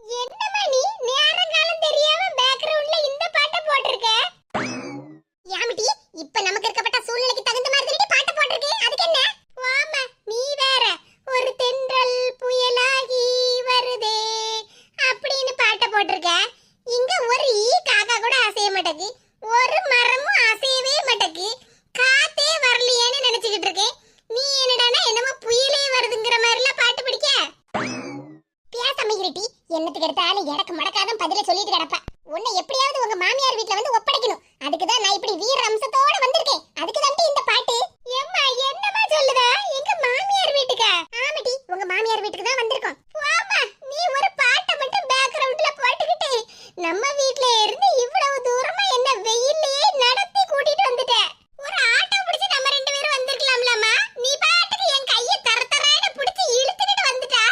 என்னம்மா நீ நேரங்காலம் தெரியாம பேக்ரவுண்ட்ல இந்த பாட்டை போட்டிருக்க? யாமிட்டி, இப்ப நமக்கு இருக்கப்பட்ட சூழ்நிலைக்கு தகுந்த மாதிரி பாட்டை போட்டிருக்கேன். அதுக்கு என்ன? வாமா, நீ வேற ஒரு தென்றல் புயலாகி வருதே அப்படின்னு பாட்டை போட்டிருக்க. இங்க ஒரு ஈ காக்கா கூட அசைய மாட்டேங்குது, ஒரு மரமும் அசையவே மாட்டேங்குது. காத்தே வரலையேன்னு நினைச்சுக்கிட்டு இருக்கேன். நீ என்னடானா என்னமோ புயலே வருதுங்கிற மாதிரிலாம் பாட்டு பிடிக்க பேசமைகிறிட்டி. என்னத்துக்கு எடுத்தாலும் எனக்கு மடக்காதான் பதில சொல்லிட்டு கிடப்ப. உன்னை எப்படியாவது உங்க மாமியார் வீட்ல வந்து ஒப்படைக்கணும். அதுக்குதான் நான் இப்படி வீர அம்சத்தோட வந்திருக்கேன். அதுக்கு தான் இந்த பாட்டு. ஏம்மா என்னமா சொல்லுதா? எங்க மாமியார் வீட்டுக்கா? ஆமாடி, உங்க மாமியார் வீட்டுக்கு தான் வந்திருக்கோம். வாமா, நீ ஒரு பாட்டை மட்டும் பேக்ரவுண்ட்ல போட்டுக்கிட்டு நம்ம வீட்ல இருந்து இவ்வளவு தூரமா என்ன வெயில்லயே நடத்தி கூட்டிட்டு வந்துட்ட. ஒரு ஆட்டோ பிடிச்சு நம்ம ரெண்டு பேரும் வந்திருக்கலாம்லமா. நீ பாட்டுக்கு என் கையை தரதரன்னு பிடிச்சு இழுத்துக்கிட்டு வந்துட்டா.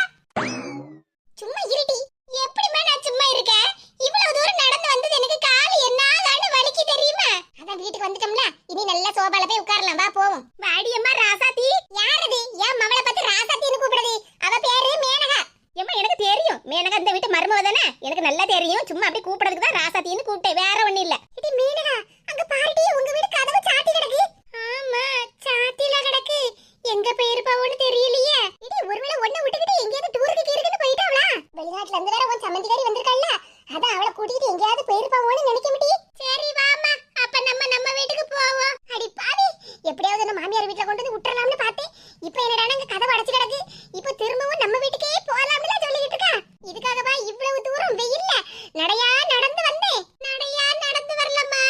சும்மா இருடி. எப்படிமா நான் சும்மா இருக்கேன்? இவ்வளவு தூரம் நடந்து வந்தது எனக்கு கால் என்னாலான்னு வலிக்கு தெரியுமா? அதான் வீட்டுக்கு வந்துட்டோம்ல, இனி நல்ல சோபால போய் உட்காரலாம். வா போவோம். வாடியம்மா ராசாத்தி. யாரது? என் மவளை பார்த்து ராசாத்தின்னு கூப்பிடுது. அவ பேரு மேனகா. ஏம்மா எனக்கு தெரியும், மேனகா இந்த வீட்டு மருமவ தானே, எனக்கு நல்லா தெரியும். சும்மா அப்படியே கூப்பிடுறதுக்கு தான் ராசாத்தின்னு கூப்பிட்டேன், வேற ஒண்ணும் இல்ல. இது மேனகா, அங்க பாருடி உங்க வீடு கதவு சாத்தி கிடக்கு. ஆமா, சாத்தில கிடக்கு. எங்க போயிருப்பாவோன்னு தெரியலையே. இது ஒருவேளை ஒண்ண விட்டுக்கிட்டு எங்கேயாவது டூருக்கு கீருக்குன்னு போயிட்டாவளா? வெளிநாட்டுல இருந்து வேற உன் சம்மந்திக்காரி வந்திருக்காள்ல, அதான் அவளை கூட்டிட்டு எங்கேயாவது போயிருப்பாவோன்னு நினைக்க முடியும். சரி வாமா, அப்ப நம்ம வீட்டுக்கு போவோம். அடி பாவி, எப்படியாவது நம்ம மாமியார் வீட்டுல கொண்டு வந்து விட்டுறலாம்னு பார்த்தேன். இப்போ என்னடானா அங்க கதவு அடைச்சு கிடக்கு. இப்போ திரும்பவும் நம்ம வீட்டுக்கே போலாம்ல சொல்லிட்டு இருக்கா. இதுக்காகவா இவ்வளவு தூரம் வெயில்ல நடையா நடந்து வந்தேன்? நடையா நடந்து வரலம்மா,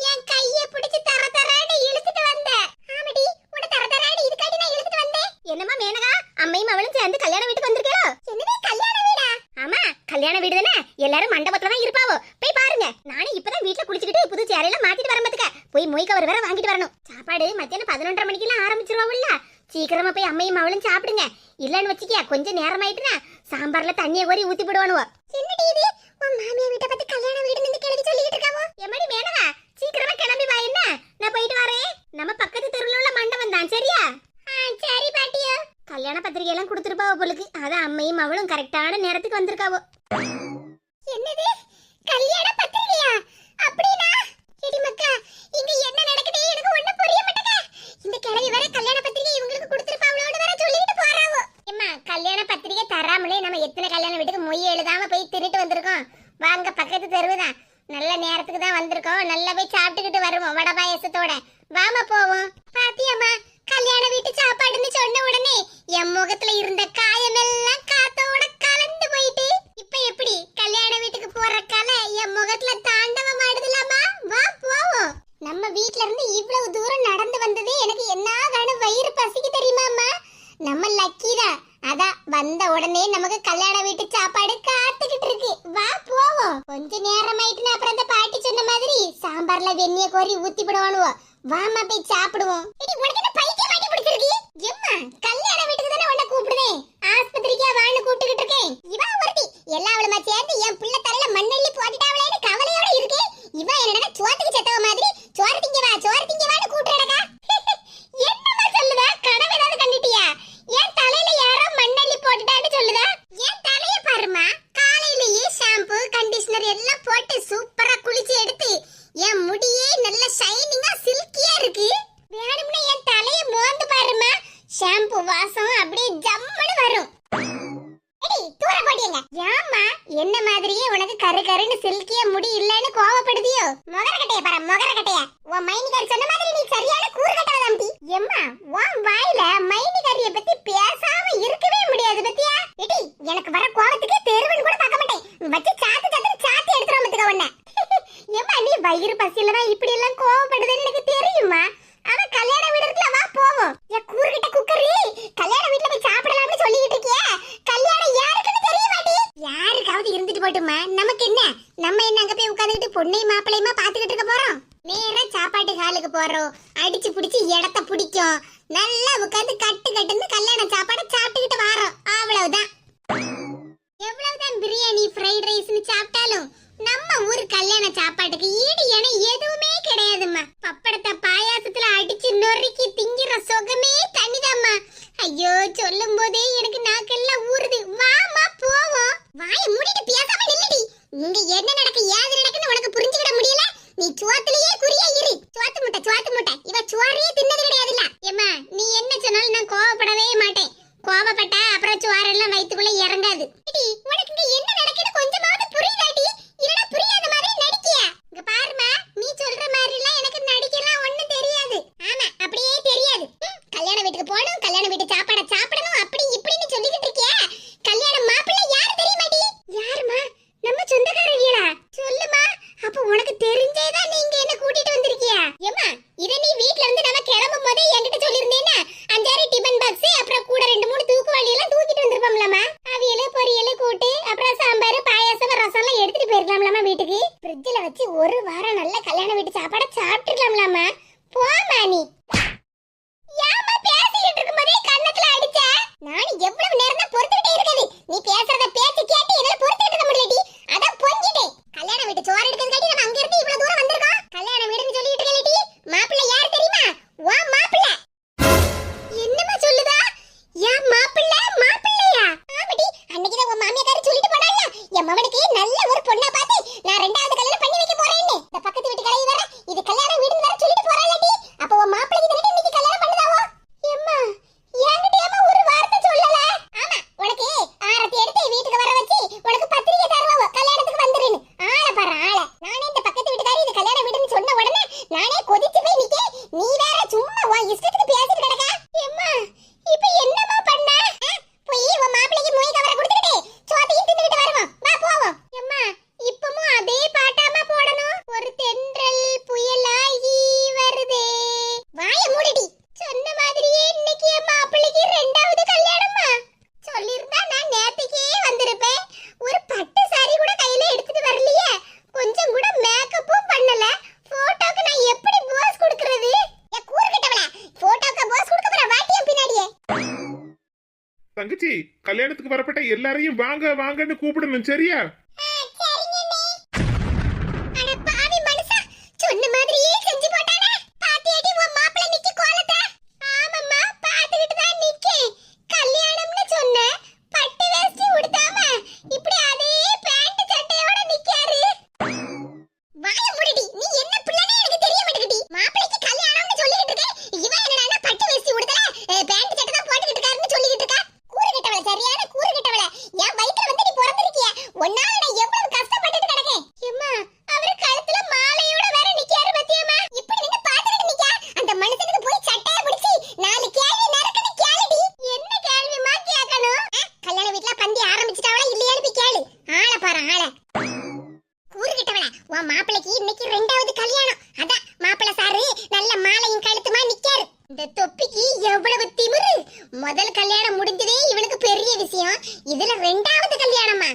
என் கையை பிடிச்சு தரதரன்னு இழுத்துட்டு வந்தேன். ஆமாடி, உன்னை தரதரன்னு இதுக்காண்டி நான் இழுத்துட்டு வந்தேன். என்னம்மா மேனகா, அம்மையும் அவளும் சேர்ந்து கல்யாண வீட்டுக்கு வந்திருக்கோ? என்னது கல்யாண வீடா? ஆமா, கல்யாண வீடு தானே. எல்லாரும் மண்டபத்துல தான் இருப்பாவோ. போய் பாருங்க. நானும் இப்பதான் வீட்டுல குளிச்சுக்கிட்டு புது சேரையெல்லாம் மாத்திட்டு வரமத்துக்க போய் மொய் கவர் வேற வாங்கிட்டு வரணும். சாப்பாடு மத்தியானம் 11:30 மணிக்கெல்லாம் ஆரம்பிச்சிருவாவுல்ல. சீக்கிரமா போய் அம்மையும் அவளும் சாப்பிடுங்க. இல்லன்னு வச்சுக்கியா கொஞ்சம் நேரம் ஆயிட்டுனா சாம்பார்ல தண்ணியை கோரி ஊத்தி போடுவானுவோ. என்னடி இது, உன் மாமியார் வீட்டை பத்தி கல்யாண வீடுன்னு இந்த கிளவி சொல்லிட்டு இருக்காவோ? எம்மடி மேனகா, சீக்கிரமா கிளம்பி வா. என்ன, நான் போயிட்டு வரேன். நம்ம பக்கத்து தெருவுல உள்ள மண்டபம் தான், சரியா? சரி பாட்டியா. கல்யாண பத்திரிகை எல்லாம் கொடுத்துருப்பாவோ பொழுது, அதான் அம்மையும் அவளும் கரெக்டான நேரத்துக்கு வந்திருக்காவோ. என்னது கல்யாண பத்திரிகையா? அப்படினா எடி மக்கா, இங்க என்ன நடக்குது எனக்கு ஒண்ணும் புரிய மாட்டேங்க. இந்த கிழவி வர கல்யாண பத்திரிகை இவங்களுக்கு கொடுத்துருப்பாவளோட வர சொல்லிட்டு போறாவோ. அம்மா, கல்யாண பத்திரிகை தராமலே நம்ம எத்தனை கல்யாண வீட்டுக்கு மொய் எழுதாம போய் திருட்டு வந்திருக்கோம். வாங்க, பக்கத்து தெருவுதான், நல்ல நேரத்துக்கு தான் வந்திருக்கோம். நல்லா போய் சாப்பிட்டுக்கிட்டு வருவோம் வடை பாயசத்தோட. வாமா போவோம். பாத்தியம்மா, கல்யாண வீட்டு சாப்பாடுன்னு சொன்ன உடனே என் முகத்துல இருந்த காயமெல்லாம் காத்தோட கலந்து போயிட்டு இப்ப எப்படி கல்யாண வீட்டுக்கு போற கலை என் முகத்துல தாண்டவம் ஆடுதுலாமா? வா போவோம். நம்ம வீட்ல இருந்து இவ்வளவு தூரம் நடந்து வந்ததே எனக்கு என்ன வேணும், வயிறு பசிக்கு தெரியுமாம்மா? நம்ம லக்கி தான். அதான் வந்த உடனே நமக்கு கல்யாண வீட்டு சாப்பாடு காத்துக்கிட்டு இருக்கு. வா போவோம். கொஞ்ச நேரம் ஆயிட்டுனா அப்புறம் அந்த பாட்டி சொன்ன மாதிரி சாம்பார்ல வெண்ணெய கோரி ஊத்தி போடுவானுவோம். வாமா போய் சாப்பிடுவோம். இடி உனக்கு என்ன பைத்தியம் மாட்டி பிடிச்சிருக்கு? எம்மா, கல்யாண வீட்டுக்கு தானே உன்னை கூப்பிடுதேன், ஆஸ்பத்திரிக்கா வான்னு கூப்பிட்டுக்கிட்டு இருக்கேன். இவா ஒருத்தி எல்லாவளுமா சேர்ந்து என் பிள்ளை தலையில மண்ணெள்ளி போட்டுட்டாவளேன்னு கவலையோட இருக்கு. இவன் என்னடா சோத்துக்கு செத்தவ மாதிரி சோறு திங்க வான்னு கூப்பிடுறடா. என்னமா சொல்லுதா? கனவு ஏதாவது கண்டிட்டியா? என் தலையில யாரோ மண்ணெள்ளி போட்டுட்டான்னு சொல்லுதா? என் தலைய பாருமா, காலையிலேயே ஷாம்பு கண்டிஷனர் எல்லாம் போட்டு சூப்பரா குளிச்சு எடுத்து என் முடியே நல்ல ஷைனிங்கா சில்கியா இருக்கு. வேணும்னா என் தலைய மோந்து பாருமா, ஷாம்பு வாசம் அப்படியே ஜம்முன்னு வரும். எடி தூர போடியங்க. ஏம்மா, என்ன மாதிரியே உனக்கு கரு கருன்னு சில்கியா முடி இல்லன்னு கோவப்படுதியோ? மொகரக்கட்டைய பாரு, மொகரக்கட்டைய. உன் மைனிகாரி சொன்ன மாதிரி நீ சரியான கூறுகட்டவ தம்பி. எம்மா, உன் வாயில மைனிகாரிய பத்தி பேசாம இருக்கவே முடியாது பத்தியா? எடி, எனக்கு வர கோவத்துக்கு தெருவன் கூட பார்க்க மாட்டேன். வச்சு சாத்து எடுத்துறோம் பத்துக்க உன்னை. ஏம்மா, நீ வயிறு பசியில தான் இப்படி எல்லாம் கோவப்படுதுன்னு எனக்கு தெரியுமா? ஆனா கல்யாண வீடு இருக்குல, வா போவோம். என் கூறுகிட்ட குக்கரி, கல்யாண வீட்டுல போய் சாப்பிடலாம்னு சொல்லிட்டு இருக்கிய. கல்யாணம் யாருக்குன்னு தெரிய மாட்டே. யாருக்காவது இருந்துட்டு போட்டுமா, நமக்கு என்ன? நம்ம என்ன அங்க போய் உட்கார்ந்துட்டு பொண்ணையும் மாப்பிளையுமா பாத்துக்கிட்டு இருக்க போறோம்? நேரா சாப்பாட்டு ஹாலுக்கு போறோம். அடிச்சு பிடிச்சி இடத்த பிடிக்கும், நல்லா உட்கார்ந்து கட்டுன்னு கல்யாண சாப்பாடை சாப்பிட்டுக்கிட்டு வரோம். அவ்வளவுதான். எவ்வளவுதான் பிரியாணி ஃப்ரைட் ரைஸ்னு சாப்பிட்டாலும் நம்ம ஊர் கல்யாண சாப்பாட்டுக்கு ஈடு என எதுவுமே கிடையாதும்மா. பப்படத்தை பாயாசத்துல அடிச்சு நொறுக்கி திங்கிற சுகமே தனிதாம்மா. ஐயோ, சொல்லும் போதே எனக்கு நாக்கெல்லாம் ஊறுது. வாமா போவோம். வாயை மூடிட்டு பேச உனக்கு தெரிஞ்சேதான் நீங்க என்ன கூட்டிட்டு வந்திருக்கியா? ஏம்மா இத நீ வீட்ல இருந்து நம்ம கிளம்பும் போதே என்கிட்ட சொல்லிருந்தேன்னா அஞ்சாறு டிபன் பாக்ஸ் அப்புறம் கூட 2-3 தூக்குவாளி எல்லாம் தூக்கிட்டு வந்திருப்போம்லமா. அவியல பொரியல் கூட்டு அப்புறம் சாம்பார் பாயாசம் ரசம் எல்லாம் எடுத்துட்டு போயிருக்கலாம்லமா வீட்டுக்கு. ஃப்ரிட்ஜ்ல வச்சு ஒரு வாரம் நல்ல கல்யாண வீட்டு சாப்பாட சாப்பிட்டுக்கலாம்லமா. போமா நீ. யாமா பேசிட்டு இருக்கும்போதே கண்ணத்துல அடிச்ச? நான் எவ்வளவு நேரம் தான் பொறுத்துக்கிட்டே இருக்குது. நீ பேசுறத பேச்சு கேட்டு என்னால பொறுத்துக்கிட்டு இருக்க முடியலடி. அதான் பொங்கிட்டேன். கல்யாண வீட்டு சோறு எடுக்கிறதுக்காண்டி நம்ம அங்க இருந்து இவ்வளவு தூரம் வந்திருக்கோம். கல்யாண வீடுன்னு சொல்லிட்டு இருக்கலடி. மாப்பிள்ளை யார் தெரியுமா? வா மாப்பிள்ளை. என்னமா சொல்லுதா? யா மாப்பிள்ளை மாப்பிள்ளையா? ஆமாடி. அன்னைக்கு தான் உன் மாமியார் சொல்லிட்டு போனால என் மவனுக்கு நல்ல ஒரு பொண்ணா பார்த்து நான் ரெண்டாவது கல்யாணம் பண்ணி வைக்க போறேன்னு. இந்த பக்கத்து வீட்டு கலை வேற இது கல்யாண வீடுன்னு வேற சொல்லிட்டு போறாளடி. அப்ப உன் மாப்பிள்ளைக்கு தானே இன்னைக்கு கல்யாணம் பண்ணுதாவோ? எம்மா என்கிட்டேமா ஒரு வார்த்தை சொல்லல? ஆமா உனக்கு ஆரத்தி எடுத்து வீட்டுக்கு வர வச்சு உனக்கு பத்திரிக்கை தருவாவோ கல்யாணத்துக்கு வந்துருன்னு. ஆள பாரு ஆள. நானே இந்த பக்கத்து வீட்டுக்காரி இது கல்யாண வீடுன்னு சொன்ன உடனே நானே கொதிச்சு போய் நிக்க. நீ வேற சும்மா உன் இஷ்டத்துக்கு பேசிட்டு கிடக்க. எம்மா இப்போ என்னமா பண்ண? போய் உன் மாப்பிள்ளைக்கு மொய் கவரை கொடுத்துட்டு சோத்தையும் தின்னுட்டு வருவோம். வா போவோம். எம்மா இப்பவும் அதே பாட்டாமா போடணும். ஒரு தென்றல் புயலாகி வருதே. வாய மூடிடி. சொன்ன மாதிரியே இன்னைக்கு என் மாப்பிள்ளைக்கு ரெண்டாவது கல்யாணமா? சொல்லிருந்தா நான் நேத்துக்கே வந்திருப்பேன். ஒரு பட்டு சாரி கூட கையில எடுத்துட்டு வரலையே. கொஞ்சம் கூட மேக்கப்பும் பண்ணல. போட்டோக்கு நான் எப்படி போஸ் கொடுக்கிறது? ஏ கூறுகிட்டவள போட்டோக்கு போஸ் கொடுக்க போற வாட்டியம் பின்னாடியே. தங்கச்சி கல்யாணத்துக்கு வரப்பட்ட எல்லாரையும் வாங்க வாங்கன்னு கூப்பிடணும் சரியா? சொன்ன மாதிரியே செஞ்சு போட்டானே. பாத்தியாடி உன் மாப்பிள்ளை நிக்க கோலத்தை? ஆமாம்மா பாத்துக்கிட்டு தான் நிக்கேன். கல்யாணம்னு சொன்ன பட்டு வேஷ்டி உடுத்தாம இப்படி அதே பேண்ட் சட்டையோட நிக்காரு. வாய மூடிடி. நீ என்ன பிள்ளைனே எனக்கு தெரிய மாட்டேங்குது. மாப்பிள்ளைக்கு கல்யாணம்னு சொல்லிட்டு இருக்க. இவன் என்னடா பட்டு வேஷ்டி உடுத்தல பேண்ட் சட்டை தான் போட்டுக்கிட்டு இருக்காருன்னு சொல்லிட்டு இருக்கா. கூறுகிட்டவள சரியான கூறுகிட்டவள. என் வயித்துல வந்து நீ பிறந்திருக்கிய. ஒன்னால நான் எவ்வளவு கஷ்டப்பட்டுட்டு கிடக்கேன். எம்மா அவரு கழுத்துல மாலையோட வேற நிக்காரு பத்தியம்மா. இப்படி நின்னு பாத்துக்கிட்டு நிக்கா. அந்த மனுஷனுக்கு போய் சட்டைய பிடிச்சி 4 கேள்வி நரக்கன்னு கேளுடி. என்ன கேள்விமா கேட்கணும்? கல்யாண வீட்ல பந்தி ஆரம்பிச்சிட்டாவளா இல்லையான்னு போய் கேளு. ஆள பாரு ஆள. கூறுகிட்டவள உன் மாப்பிள்ளைக்கு இன்னைக்கு ரெண்டாவது கல்யாணம். அதான் மாப்பிள்ளை சாரு நல்ல மாலையும் கழுத்துமா நிக்காரு. இந்த தொப்பிக்கு எவ்வளவு திமிரு. முதல் கல்யாணம் முடிஞ்சதே இவனுக்கு பெரிய விஷயம். இதுல ரெண்டாவது கல்யாணமா?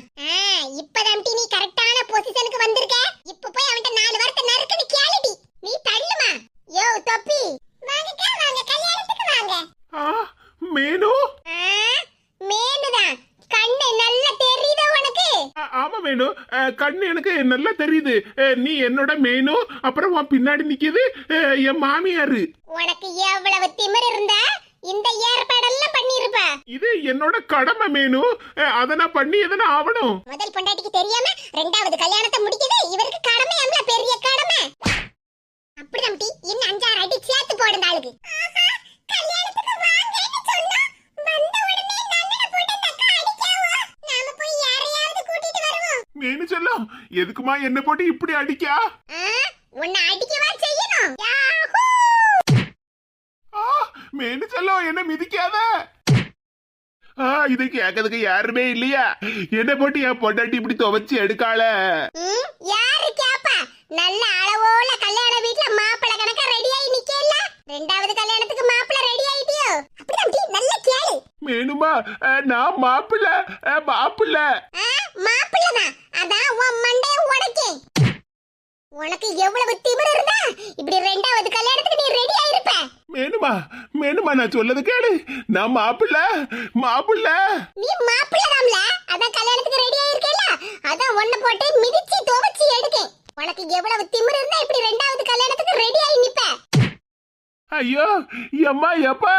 இப்பதான் நீ கரெக்டான பொசிஷனுக்கு வந்திருக்க. இப்ப போய் அவன்கிட்ட 4 வார்த்தை நறுக்குன்னு கேளுடி. நீ தள்ளுமா. யோ தொப்பி வாங்கக்கா வாங்க கல்யாணத்துக்கு வாங்க. மேனு மேனுதான் கண்ணு நல்லா தெரியுதா உனக்கு? ஆமா மேனு கண்ணு எனக்கு நல்லா தெரியுது. நீ என்னோட மேனு அப்புறம் உன் பின்னாடி நிக்குது என் மாமியாரு. உனக்கு எவ்வளவு திமிரு இருந்தா இந்த ஏற்பாடெல்லாம் பண்ணிருப்ப. இது என்னோட கடமை மேனு. அத நான் பண்ணி எதனா ஆவணும். முதல் பொண்டாட்டிக்கு தெரியாம ரெண்டாவது கல்யாணத்தை முடிக்குது இவருக்கு கடமையாம்ல பெரிய கடமை. அப்படிதான் டி இன்னும் 5-6 அடி சேர்த்து போடுங்க ஆளுக்கு. கல்யாணத்துக்கு வாங்கன்னு சொன்னா வந்த உடனே நன்னட போட்டு தக்க அடிக்காவோ. நாம போய் யாரையாவது கூட்டிட்டு வருவோம். மேனு சொல்லும் எதுக்குமா என்ன போட்டு இப்படி அடிக்கா? உன்னை அடிக்கவா செய்யணும்? யாஹூ! மேனு சொல்லும் என்ன மிதிக்காத. இதை கேட்கறதுக்கு யாருமே இல்லையா? என்ன போட்டு என் பொண்டாட்டி இப்படி துவைச்சு எடுக்காள? யாரு கேப்பா? நல்ல அளவோல கல்யாண வீட்ல மாப்பிள்ளை கணக்கா ரெடி ஆயி நிக்கல. ரெண்டாவது கல்யாணத்துக்கு மாப்பிள்ளை ரெடி ஆயிட்டியோ? அப்படிதான் டி நல்ல கேளு. மேனுமா நான் மாப்பிள்ளை மாப்பிள்ளை மாப்பிள்ளைதான். அதான் உன் மண்டைய உடைக்கேன். உனக்கு எவ்வளவு திமிரு இருந்தா இப்படி ரெண்டாவது கல்யாணத்துக்கு நீ ரெடி ஆயிருப்ப. மேனுமா நான் சொல்லது கேளு. நான் மாப்பிள்ளை மாப்பிள்ளை. நீ மாப்பிள்ளைதாம்ல. அதான் கல்யாணத்துக்கு ரெடி ஆயிருக்கேல. அதான் ஒண்ணு போட்டு மிதிச்சி துவைச்சி எடுக்கேன். உனக்கு எவ்வளவு திமிரு இருந்தா இப்படி ரெண்டாவது கல்யாணத்துக்கு ரெடி ஆயி நிப்ப. ஐயோ எம்மா எப்பா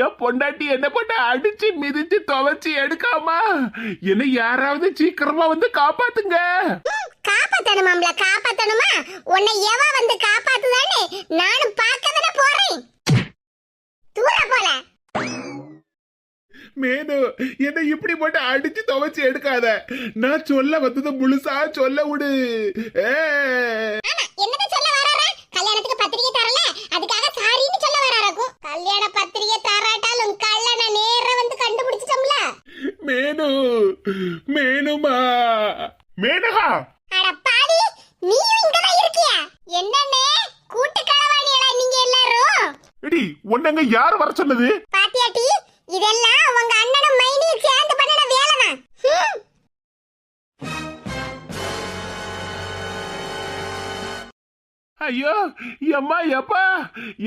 என் பொண்டாட்டி என்ன போட்டு அடிச்சு மிதிச்சு துவைச்சு எடுக்காமா? என்ன யாராவது சீக்கிரமா வந்து காப்பாத்துங்க. காப்பாத்தணுமாம்ல காப்பாத்தணுமா? உன்னை எவ வந்து காப்பாத்துதானே நானும் பார்க்கதானே போறேன். தூர போல. மேனு என்ன இப்படி போட்டு அடிச்சு துவைச்சு எடுக்காத. நான் சொல்ல வந்தது முழுசா சொல்ல விடு. என்னத சொல்ல வராரா? கல்யாணத்துக்கு பத்திரிக்கை தரல அதுக்காக சாரின்னு சொல்ல வராராக்கும். கல்யாண பத்திரிக்கை தராட்டாலும் கல்யாண நேர வந்து கண்டுபிடிச்சிட்டோம்ல. மேனுமா மேனகா அட பாவி நீயும் இங்கதான் உன்னங்க யார் வர சொன்னது? பாத்தியாட்டி, இதெல்லாம் உங்க அண்ணனும் மைனியும் சேர்ந்து பண்ணின வேலைதான். ஐயோ எம்மா எப்பா,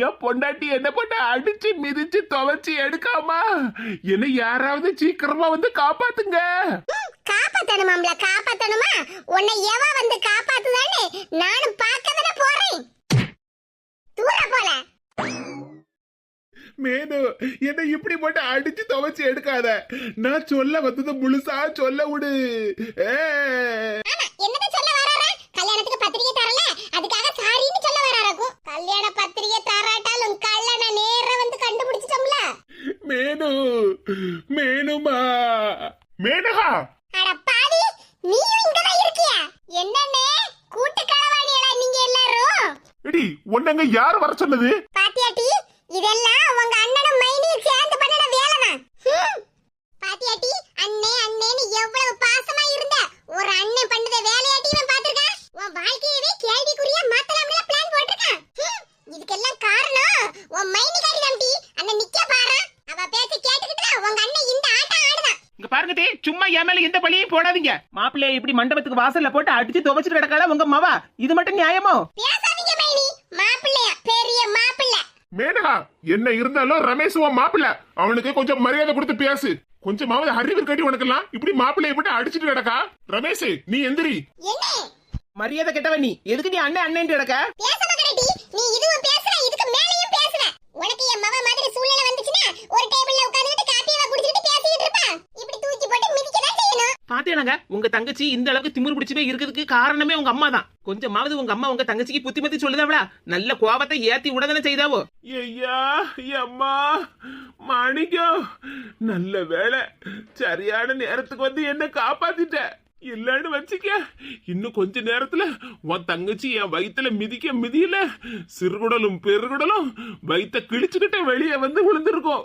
என் பொண்டாட்டி என்ன பண்ண அடிச்சு மிதிச்சு துவைச்சு எடுக்காமா? என்ன யாராவது சீக்கிரமா வந்து காப்பாத்துங்க. காப்பாத்தணுமாம்ல, காப்பாத்தணுமா? உன்னை எவ வந்து காப்பாத்துதானே நானும் பார்க்கதானே போறேன். தூர போல மேனு, என்ன இப்படி போட்டு அடிச்சு துவைச்சு எடுக்காத. நான் சொல்ல வந்தது முழுசா சொல்ல விடு. என்னதான் சொல்ல வராரா? கல்யாணத்துக்கு பத்திரிகை தரல, அதுக்காக சாரின்னு சொல்ல வராராக்கும். கல்யாண பத்திரிகை தராட்டாலும் கல்யாண நேரா வந்து கண்டுபிடிச்சிட்டோம்ல. மேனு, மேனுமா, மேனகா. அட பாவி, நீயும் இங்கதான் இருக்கியா? என்னன்னே கூட்டு களவாணிகளா நீங்க எல்லாரும்? எடி உன்னங்க யார் வர சொன்னது? பாத்தியாட்டி, இதெல்லாம் உங்க அண்ணனும் மைனியும் சேர்ந்து பண்ணின வேலைதான். பாத்தியாட்டி, அண்ணே அண்ணேன்னு எவ்வளவு பாசமா இருந்த ஒரு அண்ணன் பண்ணத வேலையாட்டி இவன் பாத்திருக்கான். உன் வாழ்க்கையவே கேள்விக்குறியா மாத்தலாம்ல பிளான் போட்டிருக்கான். இதுக்கெல்லாம் காரணம் உன் மைனிகாரி தான்டி. அண்ணன் நிக்க பாரு, அவ பேச்ச கேட்டுக்கிட்டு உங்க அண்ணன் இந்த ஆட்டம் ஆடுதான். இங்க பாருங்க டே, சும்மா என் மேல எந்த பழியும் போடாதீங்க. மாப்பிள்ளைய இப்படி மண்டபத்துக்கு வாசல்ல போட்டு அடிச்சு துவைச்சிட்டு கிடக்கால உங்க மவா, இது மட்டும் நியாயமோ? பேசாதீங்க மைனி, மாப்பிள்ளையா பெரிய மாப்பிள்ளை. மேனகா, என்ன இருந்தாலும் ரமேஷ் உன் மாப்பிள்ள, அவனுக்கு கொஞ்சம் மரியாதை கொடுத்து பேசு. கொஞ்சமாவது அறிவு கட்டி உனக்கெல்லாம் இப்படி மாப்பிள்ளைய போட்டு அடிச்சிட்டு கிடக்கா? ரமேஷ், நீ எந்திரி. என்ன மரியாதை கெட்டவ நீ, எதுக்கு நீ அண்ணன் அண்ணன் கிடக்க? பேச மகரடி, நீ இதுவும் பேசுற, இதுக்கு மேலயும் பேசுற. உனக்கு என் மவ மாதிரி சூழ்நிலை வந்துச்சுன்னா ஒரு டேபிள்ல உட்கார்ந்துட்டு காப்பியவா குடிச்சிட்டு பேசிட்டு இருப்பா. இப்படி தூக்கி போட்டு மிதிக்கதான் செய்யணும். பாத்தேனாங்க, உங்க தங்கச்சி இந்த அளவுக்கு திமிரு பிடிச்சவே இருக்கிறதுக்கு காரணமே உங்க அம்மா தான். கொஞ்சமாவது உங்க அம்மா உங்க தங்கச்சிக்கு புத்திமதி சொல்லுதாவளா? நல்ல கோபத்தை ஏத்தி விடதானே செய்தாவோ. ஐயா அம்மா, மாணிக்கம், நல்ல வேலை, சரியான நேரத்துக்கு வந்து என்ன காப்பாத்திட்ட. இல்லன்னு வச்சுக்க, இன்னும் கொஞ்ச நேரத்துல உன் தங்கச்சி என் வயித்துல மிதிக்க மிதியில சிறுகுடலும் பெருகுடலும் வயித்த கிழிச்சுக்கிட்ட வெளியே வந்து விழுந்திருக்கும்.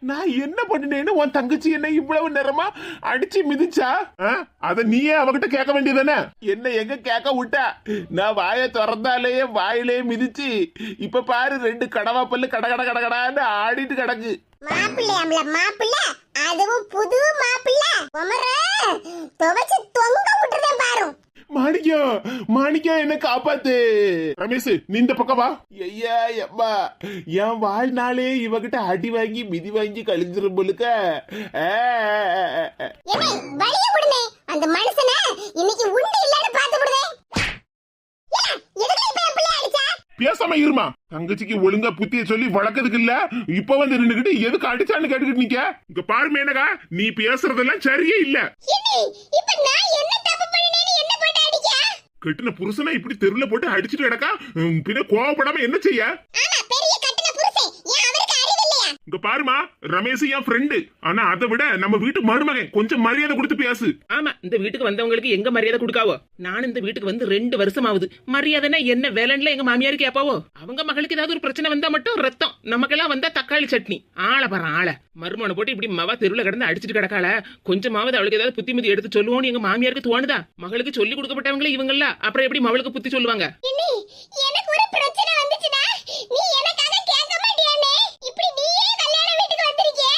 நான் என்ன பண்ணினேன்னு உன் தங்கச்சி என்ன இவ்வளவு நேரமா அடிச்சு மிதிச்சா? அத நீயே அவகிட்ட கேட்க வேண்டியதானே? என்ன எங்க கேட்க விட்டா? நான் வாயை திறந்தாலேயே வாயிலே மிதிச்சு இப்ப பாரு 2 கடவா பல்லு கட கட கட கடான்னு ஆடிட்டு கிடக்கு. மாப்பிள்ளையாம்ல மாப்பிள்ளை, அதுவும் புது மாப்பிள்ளை. உமர துவச்சு தொங்க விட்டுறேன் பாரு. மாணிக்கம், மாணிக்கம், என்ன காப்பாத்து. ரமேஷ், நீ இந்த பக்கம் வா. ஐயா அம்மா, என் வாழ்நாளே இவகிட்ட அடி வாங்கி மிதி வாங்கி கழிஞ்சிரும் போலுக்க. என்ன வலிய விடுனே, அந்த மனுஷனை இன்னைக்கு உண்டு இல்லன்னு பார்த்து விடுதே. எதுக்கு இப்ப என் பிள்ளை அடிச்சா? பேசாம இருமா. தங்கச்சிக்கு ஒழுங்கா புத்திய சொல்லி வளர்க்கறதுக்கு இல்ல, இப்ப வந்து நின்னுகிட்டு எதுக்கு அடிச்சான்னு கேட்டுக்கிட்டு நிக்க. இங்க பாரு மேனகா, நீ பேசுறதெல்லாம் சரியே இல்ல. இப்ப நான் என்ன தப்பு பண்ணினேன்னு என்ன போட்டு அடிக்க? கட்டின புருஷனை இப்படி தெருல போட்டு அடிச்சிட்டு கிடக்கா, பின்ன கோவப்படாம என்ன செய்ய? ஆமா, பெரிய கட்டின புருஷன், ஏன் அவருக்கு அறிவு இல்லையா? இங்க பாருமா, ரமேஷ் என் ஃப்ரெண்டு, ஆனா அதை விட நம்ம வீட்டு மருமகன், கொஞ்சம் மரியாதை கொடுத்து பேசு. ஆமா, இந்த வீட்டுக்கு வந்தவங்களுக்கு எங்க மரியாதை கொடுக்காவோ? நான் இந்த வீட்டுக்கு வந்து 2 வருஷம் ஆகுது. மரியாதைனா என்ன வேலைன்னு எங்க மாமியாருக்கு கேப்பாவோ? அவங்க மகளுக்கு ஏதாவது ஒரு பிரச்சனை வந்தா மட்டும் ரத்தம், நமக்கெல்லாம் வந்தா தக்காளி சட்னி. ஆள பாரு ஆள, மருமனை போட்டு இப்படி மவ தெருவில் கிடந்து அடிச்சிட்டு கிடக்கால. கொஞ்சமாவது அவளுக்கு ஏதாவது புத்திமதி எடுத்து சொல்லுவோம்னு எங்க மாமியாருக்கு தோணுதா? மகளுக்கு சொல்லி கொடுக்கப்பட்டவங்களே இவங்கள, அப்புறம் எப்படி மகளுக்கு புத்தி சொல்லுவாங்க? எனக்கு ஒரு பிரச்சனை வந்துச்சுனா நீ எனக்காக கேட்க மாட்டியானே? இப்படி நீயே கல்யாண வீட்டுக்கு வந்திருக்கே,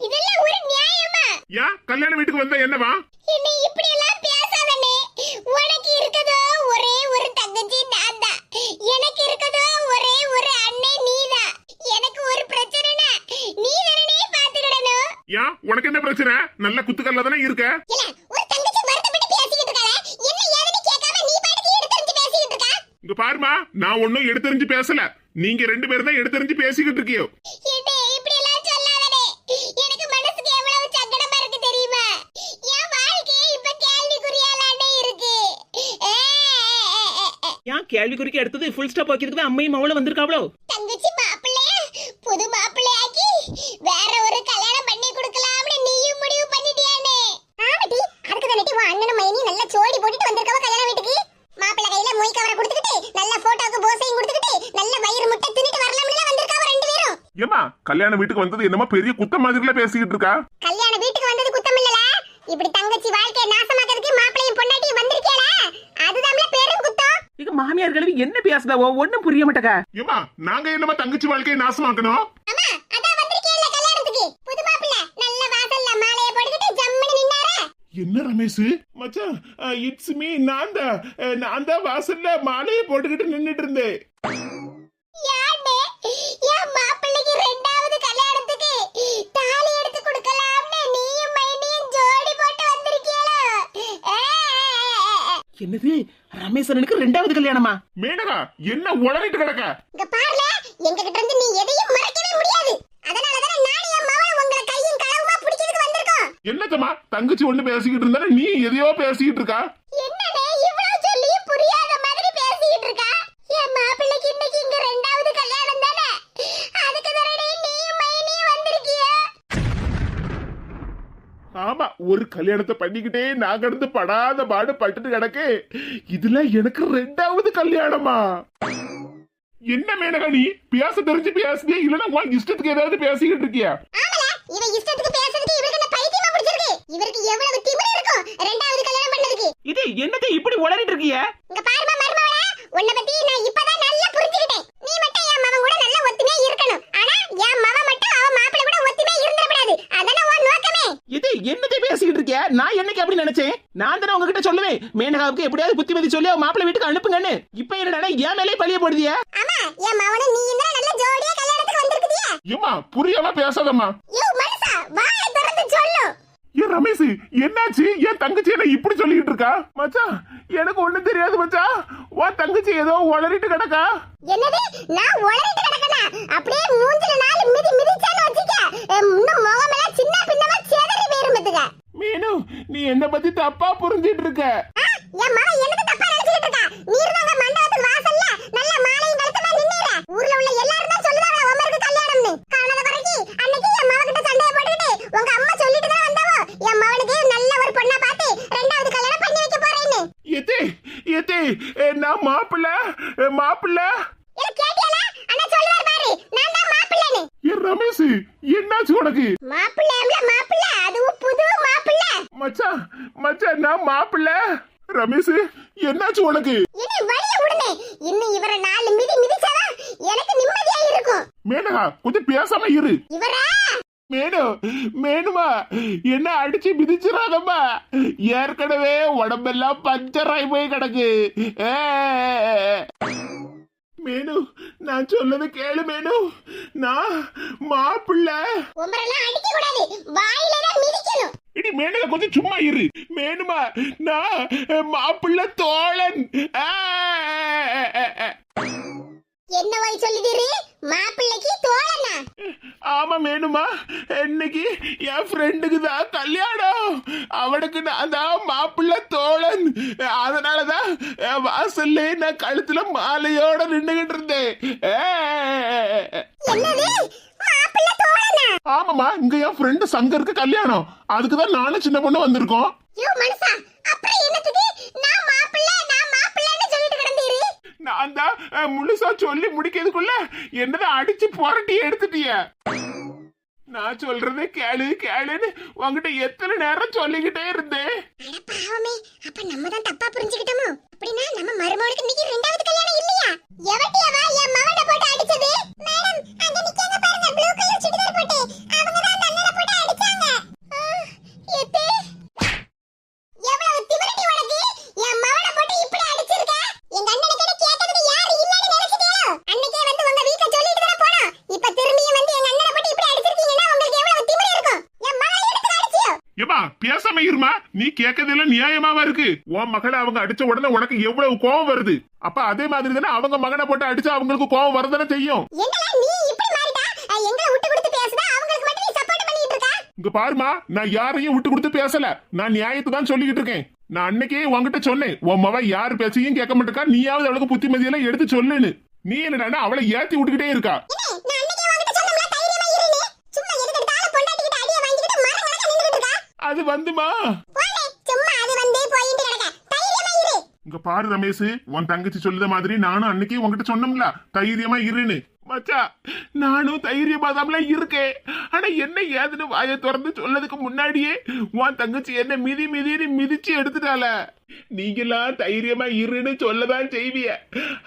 இதெல்லாம் ஒரு நியாயமா? கல்யாண வீட்டுக்கு வந்தா என்னவா? என்னை இப்படி எல்லாம் பேசாதனே. உனக்கு இருக்கதோ ஒரே ஒரு தங்கச்சி நான் தான், எனக்கு இருக்கதோ ஒரே ஒரு அண்ணன் நீதான். எனக்கு ஒரு பிரச்சனைனா நீ தானே பாத்துக்கிடணும். உனக்கு என்ன பிரச்சனை? நல்ல குத்துக்கல்ல தானே இருக்க. இல்ல, ஒரு தங்கச்சி வருத்தப்பட்டு பேசிக்கிட்டு இருக்காளே, என்ன ஏதுன்னு கேட்காம நீ பாட்டுக்கு எடுத்துட்டு பேசிக்கிட்டு இருக்கா. இங்க பாருமா, நான் ஒன்னும் எடுத்தறிஞ்சு பேசல, நீங்க 2 பேரும் தான் எடுத்தறிஞ்சு பேசிக்கிட்டு இருக்கியோ. இப்படி எல்லாம் சொல்லாதே, எனக்கு மனசுக்கு எவ்வளவு சங்கடமா இருக்கு தெரியுமா? என் வாழ்க்கையே இப்ப கேள்விக்குறியாலானே இருக்கு. ஏன் கேள்விக்குறிக்கு அடுத்தது ஃபுல் ஸ்டாப் வைக்கிறதுக்கு அம்மையும் அவளும் வந்திருக்காவளோ? தங்கச்சி மாப்பிள்ளைய புது மாப்பிள்ளையாக்கி வேற ஒரு கல்யாணம் பண்ணி கொடுக்கலாம்னு நீயும் முடிவு பண்ணிட்டியானே? ஆமாடி, அதுக்கு தானே உன் அண்ணனும் மைனி நல்ல ஜோடி போட்டுட்டு வந்திருக்கவ கல்யாண வீட்டுக்கு. மாப்பிள்ளை கையில மொய் கவரை கொடுத்துக்கிட்டு நல்ல போட்டோக்கு போஸையும் கொடுத்துக்கிட்டு நல்ல வயிறு முட்டை தின்னுட்டு வரலாம்ல வந்திருக்கவ 2 பேரும். ஏமா, கல்யாண வீட்டுக்கு வந்தது என்னமா பெரிய குத்த மாதிரில பேசிக்கிட்டு இருக்கா? கல்யாண வீட்டுக்கு வந்தது குத்தம் இல்லல, இப்படி தங்கச்சி வாழ்க்கையை நாசமாக்கிறதுக்கு மாப்பிள்ளையும் பொண்டாட்டியும் வந்திருக்கேல, அதுதான்ல பெரும் குத்தம். இங்க மாமியார் கிழவி என்ன பேசுதாவோ ஒண்ணும் புரிய மாட்டேக்கா. ஏமா நாங்க என்னமா தங்கச்சி வாழ்க்கையை நாசமாக்கணும்? அம்மா அதான் வந்திருக்கீல்ல கல்யாணத்துக்கு புது மாப்பிள்ளை நல்ல வாசல்ல மாலையை போட்டுக்கிட்டு ஜம்முன்னு நின்னாரா. என்ன ரமேஷ் மச்சான், இட்ஸ் மீ. நான் தான் வாசல்ல மாலையை போட்டுக்கிட்டு நின்னுட்டு இருந்தேன். யாண்டே என் மாப்பிள்ளைக்கு ரெண்டாவது கல்யாணத்துக்கு தாலி எடுத்து கொடுக்கலாம்னு நீயும் மைனியும் ஜோடி போட்டு வந்திருக்கீங்களோ? என்னது ரமேசனுக்கு ரெண்டாவது கல்யாணமா? மேனகா என்ன உளறிட்டு கிடக்க? இங்க பாருல, எங்க கிட்ட இருந்து நீ எதையும் மறைக்கவே முடியாது. அதனாலதான் நானும் என் மவளும் உங்களை கையும் களவுமா பிடிக்கிறதுக்கு வந்திருக்கோம். என்னத்தம்மா தங்கச்சி ஒண்ணு பேசிக்கிட்டு இருந்தா நீ எதையோ பேசிக்கிட்டு இருக்கா? என்னடே இவ்வளவு சொல்லியும் புரியாத மாதிரி பேசிக்கிட்டு இருக்கா? என் மாப்பிள்ளைக்கு இன்னைக்கு இங்க ரெண்டாவது கல்யாணம் தானே, அதுக்கு தானே நீயும் மைனியும் வந்திருக்கிய. ஆமா, ஒரு கல்யாணத்தை பண்ணிக்கிட்டே நான் கடந்து படாத பாடு பட்டுட்டு கிடக்கு. இதுல எனக்கு ரெண்டாவது கல்யாணமா? என்ன மேனகா நீ பேச தெரிஞ்சு பேசுறியா இல்லன்னா உன் இஷ்டத்துக்கு ஏதாவது பேசிக்கிட்டு இருக்கியா? ஆமல, இவ இஷ்டத்துக்கு பேசுறதுக்கு இவருக்கு என்ன பைத்தியமா பிடிச்சிருக்கு? இவருக்கு எவ்வளவு திமிரு இருக்கும் ரெண்டாவது கல்யாணம் பண்ணதுக்கு. இது என்னத்தை இப்படி உளறிட்டு இருக்கிய? இங்க பாருமா மருமவளே, உன்னை பத்தி நான் இப்பதான் நல்லா புரிஞ்சுக்கிட்டேன். நீ மட்டும் என் மவன் கூட நல்ல ஒத்துமையா இருக்கணும். ஆனா என் மவன் மட்டும் அவன் மாப்பிள்ளை கூட ஒத்துமையா இருந்துடக்கூடாது. அதானே உன் நோக்கமே. இது என்னத்தை பேசிக்கிட்டு இருக்கிய? நான் என்னைக்கு அப்படி நினைச்சேன்? நான் தானே உங்ககிட்ட சொல்லுவேன் மேனகாவுக்கு எப்படியாவது புத்திமதி சொல்லி அவன் மாப்பிள்ளை வீட்டுக்கு அனுப்புங்கன்னு. இப்ப என்னடா என் மேலே பழிய போடுதியா? ஆமா, என் மவனும் நீ இந்த நல்ல ஜோடியா கல்யாணத்துக்கு வந்திருக்குதியா? ஏமா புரியாம பேசாதம்மா. யோ மனுஷா, வாயை திறந்து சொல்லு. ஏன் ரமேஷ் என்னாச்சு? என் தங்கச்சி என்ன இப்படி சொல்லிட்டு இருக்கா? மச்சான் எனக்கு ஒண்ணும் தெரியாது மச்சான். உன் தங்கச்சி ஏதோ உளறிட்டு கிடக்கா. என்னது? நான் உளறிட்டு கிடக்கனா? அப்படியே மூஞ்சில நாலு மிதி மிதிச்சான்னு வச்சுக்க, இன்னும் முகமெல்லாம் சின்ன பின்னமா செதறி போயிருமத்துக்க. மீனு நீ என்ன பத்தி தப்பா புரிஞ்சிட்டு இருக்க. என் மகன் எனக்கு தப்பா நினைச்சிட்டு இருக்கா? நீ இருந்தாங்க மண்டபத்து வாசல்ல நல்ல மாலையும் கழுத்தமா நின்னீர. ஊர்ல உள்ள எல்லாரும் தான் சொல்லுவாங்க உமருக்கு கல்யாணம்னு. காணாத குறைக்கு அன்னைக்கு என் மகன்கிட்ட சண்டைய போட்டுக்கிட்டு உங்க அம்மா சொல்லிட்டு தான் வந்தாவோ என் மகனுக்கு நல்ல ஒரு பொண்ணா பார்த்து ரெண்டாவது கல்யாணம் பண்ணி வைக்க போறேன்னு. எத்தே எத்தே நான் மாப்பிள்ளை இல்ல கேட்டியல? அண்ணா சொல்லுவார் பாரு, நான் தான் மாப்பிள்ளைன்னு. ஏன் ரமேஷ் என்னாச்சு உனக்கு? மாப்பிள்ளைல மாப்பிள்ளை, அதுவும் புது மாப்பிள்ளை. மச்சான் நான் மாப்பிள்ளை. ரமேஷ் என்னாச்சு உனக்கு? இனி வழிய விடுனே. இன்னும் இவரை நாலு மிதி மிதிச்சாதான் எனக்கு நிம்மதியா இருக்கும். மேனகா கொஞ்சம் பேசாம இரு. இவரா மேனுமா என்ன அடிச்சு மிதிச்சிடாதம்மா. ஏற்கனவே உடம்பெல்லாம் பஞ்சராய் போய் கிடக்கு. மேனு நான் சொல்லது கேளு மேனு, நான் மாப்பிள்ளை. உமரெல்லாம் அடிக்க கூடாது, வாயில தான் மிதிக்கணும். இடி மேனகா கொஞ்சம் சும்மா இரு. மேனுமா நான் மாப்பிள்ளை தோழன். என்ன வாய் சொல்லுதீரு? மாப்பிள்ளைக்கு தோழனா? ஆமா மேனுமா, இன்னைக்கு என் ஃப்ரெண்டுக்கு தான் கல்யாணம். அவனுக்கு நான் தான் மாப்பிள்ளை தோழன். அதனாலதான் வாசல்ல நான் கழுத்துல மாலையோட நின்னுகிட்டு இருந்தேன். என்னது? மாப்பிள்ளை தோழனா? ஆமாமா, இங்க என் ஃப்ரெண்டு சங்கருக்கு கல்யாணம். அதுக்குதான் நானும் சின்ன பொண்ணு வந்திருக்கோம். யோ மனுஷா, அப்புறம் என்னத்துக்கு நான் மாப்பிள்ளைன்னு சொல்லிட்டு கிடந்தீரு? நான் தான் முழுசா சொல்லி முடிக்கிறதுக்குள்ள என்னதான் அடிச்சு புரட்டி எடுத்துட்டிய. நான் சொல்றதே கேளுன்னு உங்ககிட்ட எத்தனை நேரம் சொல்லிக்கிட்டே இருந்தேன். அட பாவமே, அப்ப நம்ம தான் தப்பா புரிஞ்சுக்கிட்டோமோ? அப்படினா நம்ம மருமகளுக்கு இன்னைக்கு ரெண்டாவது கல்யாணம் இல்லையா? எவட்டியவா என் மவனை போட்டு அடிச்சது? மேடம் அங்க நிக்கங்க பாருங்க, ப்ளூ கலர் சுடிதார் போட்டு அவங்க தான் அந்த அண்ணனை போட்டு அடிச்சாங்க. எத்தே எவ்வளவு திமிரடி உனக்கு? என் மவனை போட்டு இப்படி அடிச்சிருக்க? எங்க அண்ணனுக்கு கேட்டதுக்கு யாரு இல்லன்னு நினைச்சிட்டீங்களோ? அன்னைக்கே வந்து உங்க வீட்ல சொல்லிட்டு தான் போனோம். இப்ப திரும்பியும் வந்து எங்க அண்ணனை போட்டு இப்படி அடிச்சிருக்கீங்கன்னா உங்களுக்கு எவ்வளவு திமிரு இருக்கும்? என் மகளை எடுத்து அடிச்சியோ? ஏமா பேசாம இருமா. நீ கேட்கறதெல்லாம் நியாயமாவா இருக்கு? உன் மகளை அவங்க அடிச்ச உடனே உனக்கு எவ்வளவு கோவம் வருது. அப்ப அதே மாதிரி தானே அவங்க மகனை போட்டு அடிச்சா அவங்களுக்கு கோவம் வரதானே செய்யும். என்னடா நீ இப்படி மாறிட்டா? எங்களை விட்டு கொடுத்து பேசுதா? அவங்களுக்கு மட்டும் நீ சப்போர்ட் பண்ணிட்டு இருக்க? இங்க பாருமா, நான் யாரையும் விட்டு கொடுத்து பேசல. நான் நியாயத்தை தான் சொல்லிக்கிட்டு இருக்கேன். நான் அன்னைக்கே உன்கிட்ட சொன்னேன், உன் மவ யாரு பேச்சையும் கேட்க மாட்டேக்கா, நீயாவது அவளுக்கு புத்திமதியெல்லாம் எடுத்து சொல்லுன்னு. நீ என்னடா அவளை ஏத்தி விட்டுக்கிட்டே இருக்கா? நான் அன்னைக்கே உன்கிட்ட சொன்னேன்ல, தைரியமா இருன்னு. சும்மா எதுக்கு எடுத்தாலும் பொண்டாட்டிக்கிட்ட அடியை வாங்கிட்டு மரங்கலக்க நின்னுட்டு இருக்கா? அது வந்துமா போனே, சும்மா அது வந்து போயிட்டு கிடக்க. தைரியமா இரு. இங்க பாரு ரமேஷ், உன் தங்கச்சி சொல்லுத மாதிரி நானும் அன்னைக்கே உன்கிட்ட சொன்னோம்ல தைரியமா இருன்னு. மச்சான் நானும் தைரியமா தான் இருக்கேன். ஆனா என்ன ஏதுன்னு வாயை திறந்து சொல்லதுக்கு முன்னாடியே உன் தங்கச்சி என்ன மிதின்னு மிதிச்சு எடுத்துட்டால. நீங்களாம் தைரியமா இருன்னு சொல்லதான் செய்விய,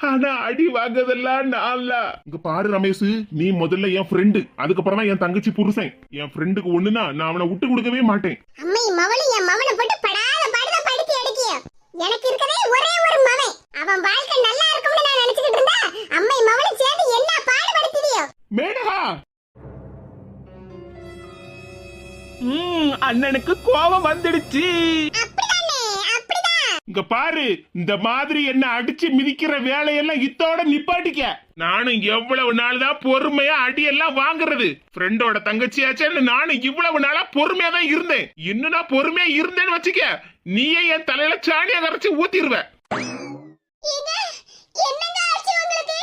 ஆனா அடி வாங்கதெல்லாம் நான்ல. இங்க பாரு ரமேஷ், நீ முதல்ல என் ஃப்ரெண்டு, அதுக்கப்புறம் தான் என் தங்கச்சி புருஷன். என் ஃப்ரெண்டுக்கு ஒண்ணுனா நான் அவனை விட்டு கொடுக்கவே மாட்டேன். அம்மை மவளை என் மவனை போட்டு படாத பாடுதான் படுத்தி அடிக்கிய. எனக்கு இருக்கதே ஒரே ஒரு மவன், அவன் வாழ்க்கை நல்லா இருக்கும்னு நான் நினைச்சுக்கிட்டு இருந்தா அம்மை மவளை சேர்ந்து என்ன பாடுபடுத்தியோ. மேடகா அண்ணனுக்கு கோபம் வந்துடுச்சு. அப்படிதானே, அப்படிதான். இங்க பாரு, இந்த மாதிரி என்ன அடிச்சு மிதிக்கிற வேலையெல்லாம் இத்தோட நிப்பாட்டிக்க. நானும் எவ்வளவு நாள் தான் பொறுமையா அடியெல்லாம் வாங்குறது. ஃப்ரெண்டோட தங்கச்சியாச்சேன்னு நானும் இவ்வளவு நாளா பொறுமையா தான் இருந்தேன். இன்னும் நான் பொறுமையா இருந்தேன்னு வச்சுக்க, நீயே என் தலையில சாணியா கரைச்சு ஊத்திடுவ. என்னங்க ஆச்சு உங்களுக்கு?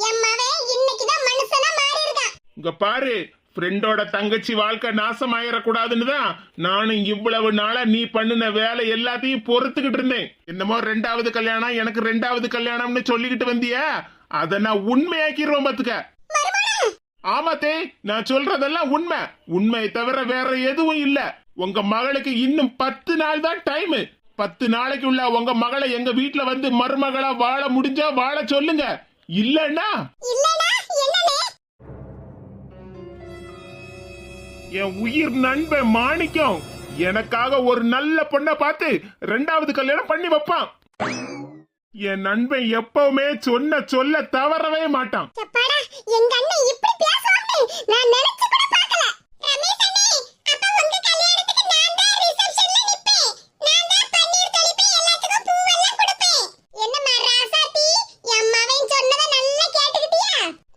என் மவன் இன்னைக்குதான் மனுஷனா மாறி இருக்கான். இங்க பாரு, ஃப்ரெண்டோட தங்கச்சி வாழ்க்கை நாசமாயிடக்கூடாதுன்னு தான் நானும் இவ்வளவு நாளா நீ பண்ணின வேலை எல்லாத்தையும் பொறுத்துக்கிட்டு இருந்தேன். என்னமோ 2வது கல்யாணம், எனக்கு 2வது கல்யாணம்னு சொல்லிக்கிட்டு வந்தியா, அத நான் உண்மையாக்கிடுவேன் பாத்துக்க. ஆமாத்தே, நான் சொல்றதெல்லாம் உண்மை. உண்மை தவிர வேற எதுவும் இல்ல. உங்க மகளுக்கு இன்னும் 10 நாள் தான் டைம். 10 நாளைக்குள்ள உங்க மகளை எங்க வீட்டுல வந்து மருமகளா வாழ முடிஞ்சா வாழ சொல்லுங்க. இல்லன்னா என் உயிர் நண்பன் மாணிக்கம் எனக்காக ஒரு நல்ல பொண்ணை பார்த்து 2வது கல்யாணம் பண்ணி வைப்பான். என் நண்பன் எப்பவுமே சொன்ன சொல்ல தவறவே மாட்டான். எங்க அண்ணன் இப்படி பேசுவாங்க நான் நினைச்சு கூட பார்க்கல. ரமேஷ் அண்ணே, அப்ப உங்க கல்யாணத்துக்கு நான் தான் ரிசப்ஷன்ல நிப்பேன். நான் தான் பன்னீர் தெளிப்பேன், எல்லாத்துக்கும் பூவெல்லாம் கொடுப்பேன். என்னம்மா ராசாத்தி, என் மவன் சொன்னதை நல்லா கேட்டுக்கிட்டியா?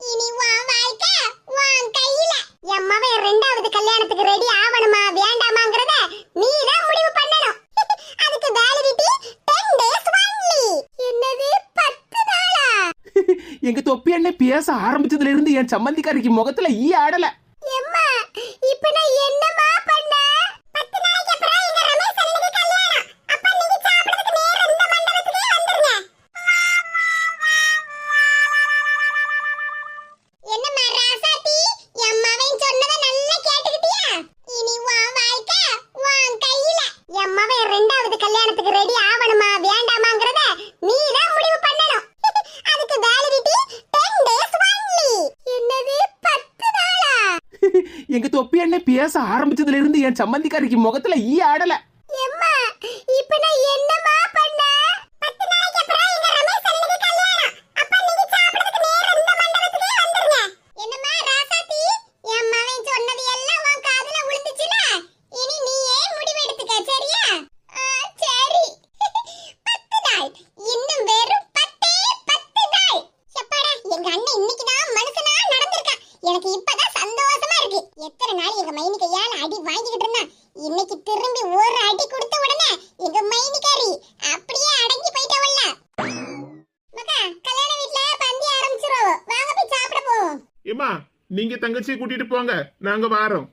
இனி உன் வாழ்க்கை உன் கையில. என் மவன் 2வது கல்யாணத்துக்கு ரெடி ஆவணுமா வேண்டாமாங்கறத நீ தான் முடிவு பண்ணணும். அதுக்கு வேலிடிட்டி 10 days only. என்னது 10 நாளா? எங்க தொப்பி அண்ணன் பேச ஆரம்பிச்சதுல இருந்து என் சம்மந்திக்காரிக்கு முகத்துல ஈ ஆடல. எம்மா, இப்ப நான் என்னமா பண்ண? 10 நாளைக்கு அப்புறம் எங்க ரமேஷ் அண்ணனுக்கு கல்யாணம். அப்ப நீங்க சாப்பிடுறதுக்கு நேரா இந்த மண்டபத்துக்கே வந்துருங்க. என்னம்மா ராசாத்தி, என் மவன் சொன்னதை நல்லா கேட்டுக்கிட்டியா? இனி உன் வாழ்க்கை உன் கையில. என் மவன் 2வது கல்யாணத்துக்கு ரெடி ஆவணுமா வேண்டாமாங்கறத நீ தான் முடிவு பண்ணணும். அதுக்கு வேலிடிட்டி 10 days only. என்னது 10 நாளா? எங்க தொப்பி அண்ணன் பேச ஆரம்பிச்சதுல இருந்து என் சம்மந்திக்காரிக்கு முகத்துல ஈ ஆடல. எம்மா, இப்ப நான் என்னமா பண்ண? 10 நாளைக்கு அப்புறம் எங்க ரமேஷ் அண்ணனுக்கு கல்யாணம். அப்ப நீங்க சாப்பிடுறதுக்கு நேரா இந்த மண்டபத்துக்கே வந்துருங்க. என்னம்மா ராசாத்தி, என் மவன் சொன்னது எல்லாம் உன் காதுல விழுந்துச்சுல? இனி நீயே முடிவு எடுத்துக்க, சரியா? சரி. 10 நாள், இன்னும் வெறும் 10 நாள். எப்பாடா, எங்க அண்ணன் இன்னைக்கு தான் மனுஷனா நடந்திருக்கான். எனக்கு இப்பதான் சந்தோஷமா இருக்கு. எத்தனை நாள் எங்க மைனி கையால அடி வாங்கிக்கிட்டு இருந்தா, இன்னைக்கு திரும்பி ஒரு அடி கொடுத்த உடனே எங்க மைனிக்காரி அப்படியே அடங்கி போயிட்டவல்ல. மக்கா, கல்யாண வீட்ல பந்தி ஆரம்பிச்சிரோம். வாங்க போய் சாப்பிட போவோம். ஏமா, நீங்க தங்கச்சியை கூட்டிட்டு போங்க, நாங்க வாரோம்.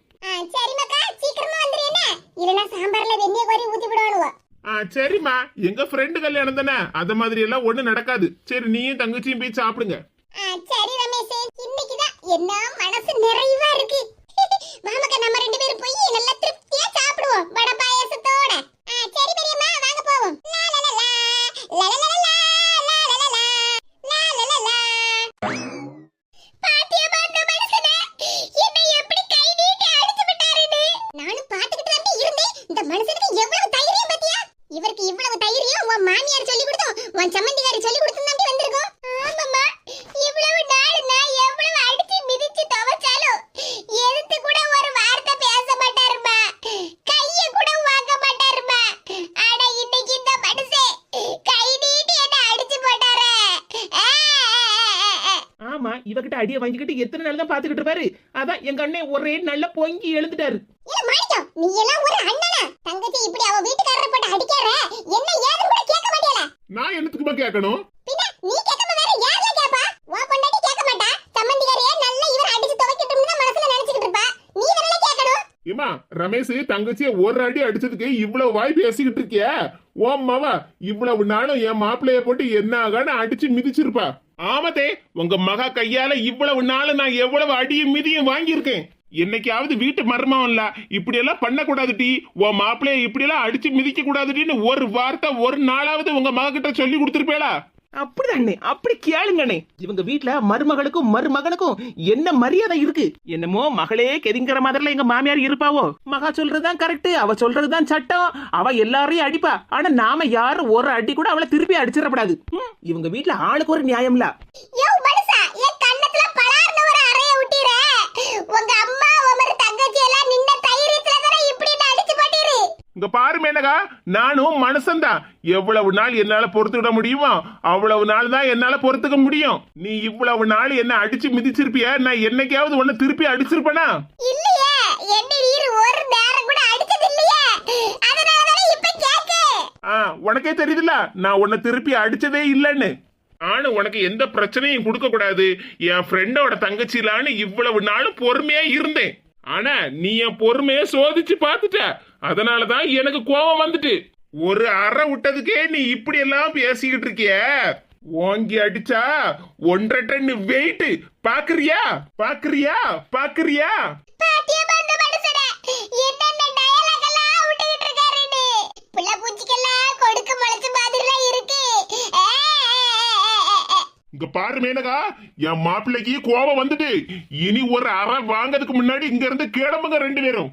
சரி மக்கா, சீக்கிரமா வந்துருங்க. இல்லனா சாம்பார்ல வெண்ணெய் கோரி ஊத்தி விடுவானுவோ. சரிம்மா, எங்க ஃப்ரெண்டு கல்யாணம் தானே, அத மாதிரி எல்லாம் ஒண்ணு நடக்காது. சரி, நீயும் தங்கச்சியும் போய் சாப்பிடுங்க. சரி ரமேஷ், இன்னைக்குதான் என்ன மனசு நிறைவா இருக்கு. வாமக்கா, நம்ம 2 பேரும் போய் நல்லா திருப்தியா சாப்பிடுவோம் வடை பாயாசத்தோட. சரி பெரியம்மா, வாங்க போவோம். லா லா லா லா லா லா லா லா லா லா லா லா லா லா. பாத்தியமா அந்த மனுஷனை என்னை எப்படி கை நீட்டி அடிச்சு விட்டாருன்னு? நானும் பாத்துக்கிட்டு தான் இருந்தேன். இந்த மனுஷனுக்கு எவ்வளவு தைரியம் பாத்தியா? இவருக்கு இவ்வளவு தைரியம் உன் மாமியார் சொல்லி கொடுத்தோம், உன் சம்மந்திகாரி சொல்லி கொடுத்து தான் வந்திருக்கோம். ஆமாம்மா, இவ்வளவு நாள் நான் எவ்வளவு அடிச்சு மிதிச்சு துவைச்சாலும் எதிர்த்து கூட ஒரு வார்த்தை பேச மாட்டாருமா, கைய கூட வாங்க மாட்டாருமா. ஆனா இன்னைக்கு இந்த மனுஷன் கை நீட்டி என்ன அடிச்சு போட்டாரே. ஆமா, இவகிட்ட அடிய வாங்கிக்கிட்டு எத்தனை நாள் தான் பாத்துக்கிட்டு இருப்பாரு. அதான் எங்க அண்ணன் ஒரே நல்ல பொங்கி எழுந்துட்டாரு. இல்ல மாணிக்கம், நீ எல்லாம் ஒரு அண்ணனா? தங்கச்சி இப்படி அவ வீட்டுக்காரரை போட்டு அடிக்கற, என்ன ஏது கூட கேட்க மாட்டியல? நான் என்னத்துக்குமா கேட்கணும்? பின்ன நீ கேட்காம வேற யாரல கேப்பா? உன் பொண்டாட்டி கேட்க மாட்டா. சம்மந்திகாரியே நல்லா இவர் அடிச்சு துவைக்கட்டும்னு மனசுல நினைச்சிட்டு இருப்பா. நீ தானே கேட்கணும். ஏமா ரமேஷ் தங்கச்சிய ஒரு அடி அடிச்சதுக்கு இவ்வளவு வாய் பேசிக்கிட்டு இருக்கிய ஓம்மாவா இவ்வளவு நாளும் என் மாப்பிள்ளைய போட்டு என்ன ஆகான்னு அடிச்சு மிதிச்சிருப்பா. ஆமதே உங்க மகா கையால இவ்வளவு நாள் நான் எவ்வளவு அடியும் மிதியும் வாங்கியிருக்கேன். என்னைக்காவது வீட்டு மர்மம் இல்ல இப்படி எல்லாம் பண்ண கூடாதுடி, உன் மாப்பிள்ளைய இப்படி எல்லாம் அடிச்சு மிதிக்க கூடாதுடின்னு ஒரு வார்த்தை ஒரு நாளாவது உங்க மக கிட்ட சொல்லி கொடுத்துருப்பேளா? அப்படிதானே, அப்படி கேளுங்கண்ணே. இவங்க வீட்டுல மருமகளுக்கும் மருமகனுக்கும் என்ன மரியாதை இருக்கு? என்னமோ மகளே கெதிங்கிற மாதிரில எங்க மாமியார் இருப்பாவோ. மகா சொல்றதுதான் கரெக்ட், அவ சொல்றதுதான் சட்டம், அவ எல்லாரையும் அடிப்பா. ஆனா நாம யாரும் ஒரு அடி கூட அவளை திருப்பி அடிச்சிடப்படாது. இவங்க வீட்டுல ஆளுக்கு ஒரு நியாயம்ல. இங்க பாரு மேனகா, நானும் மனுஷன்தான். எவ்வளவு நாள் என்னால பொறுத்துக்கிட முடியுமோ அவ்வளவு நாள் தான் என்னால பொறுத்துக்க முடியும். நீ இவ்வளவு நாள் என்ன அடிச்சு மிதிச்சிருப்பிய, நான் என்னைக்காவது உன்னை திருப்பி அடிச்சிருப்பனா? இல்லையே, என்ன நீர் ஒரு நேரம் கூட அடிச்சது இல்லையே. அதனால தான் இப்ப கேக்க. உனக்கே தெரியுதுல நான் உன்னை திருப்பி அடிச்சதே இல்லன்னு. ஆனா உனக்கு எந்த பிரச்சனையும் கொடுக்க கூடாது, என் ஃப்ரெண்டோட தங்கச்சிலான்னு இவ்வளவு நாளும் பொறுமையா இருந்தேன். ஆனா நீ என் பொறுமைய சோதிச்சு பாத்துட்ட, அதனாலதான் எனக்கு கோபம் வந்துட்டு. ஒரு அறை விட்டதுக்கே நீ இப்படி எல்லாம் பேசிக்கிட்டு இருக்கிய. ஓங்கி அடிச்சா 1.5 டன் வெயிட். பாக்குறியா பாக்குறியா பாக்குறியா? இங்க பாரு மேனகா, என் மாப்பிள்ளைக்கு கோபம் வந்துட்டு. இனி ஒரு அறை வாங்கறதுக்கு முன்னாடி இங்க இருந்து கிளம்புங்க ரெண்டு பேரும்.